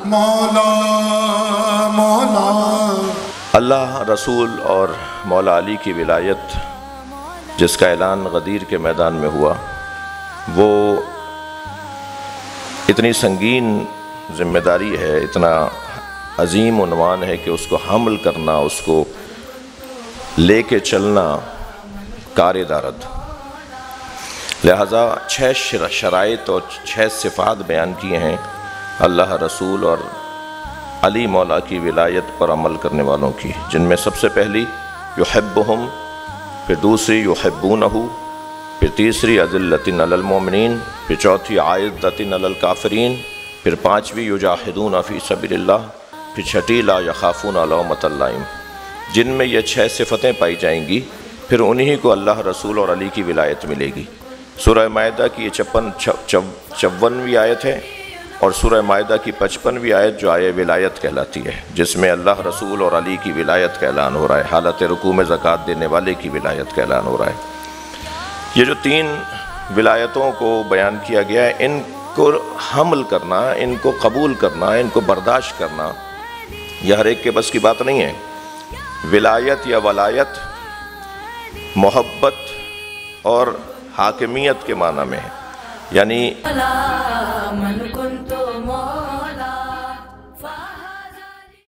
مولا مولا۔ اللہ، رسول اور مولا علی کی ولایت جس کا اعلان غدیر کے میدان میں ہوا، وہ اتنی سنگین ذمہ داری ہے، اتنا عظیم عنوان ہے کہ اس کو حمل کرنا، اس کو لے کے چلنا کار دارد۔ لہٰذا 6 شرائط اور 6 صفات بیان کیے ہیں اللہ، رسول اور علی مولا کی ولایت پر عمل کرنے والوں کی، جن میں سب سے پہلی یحبہم، پھر دوسری یحبونہ، پھر تیسری اذلۃ علی المؤمنین، پھر چوتھی اعزۃ علی الکافرین، پھر پانچویں یجاہدون فی سبیل اللہ، پھر چھٹی لا یخافون لومۃ لائم۔ جن میں یہ 6 صفتیں پائی جائیں گی، پھر انہی کو اللہ، رسول اور علی کی ولایت ملے گی۔ سورہ مائدہ کی یہ 54ویں آیت ہے، اور سورہ مائدہ کی 55ویں آیت جو آیہ ولایت کہلاتی ہے، جس میں اللہ، رسول اور علی کی ولایت کا اعلان ہو رہا ہے، حالت رکوع میں زکوٰۃ دینے والے کی ولایت کا اعلان ہو رہا ہے۔ یہ جو 3 ولایتوں کو بیان کیا گیا ہے، ان کو حمل کرنا، ان کو قبول کرنا، ان کو برداشت کرنا، یہ ہر ایک کے بس کی بات نہیں ہے۔ ولایت یا ولایت محبت اور حاکمیت کے معنی میں ہے، یعنی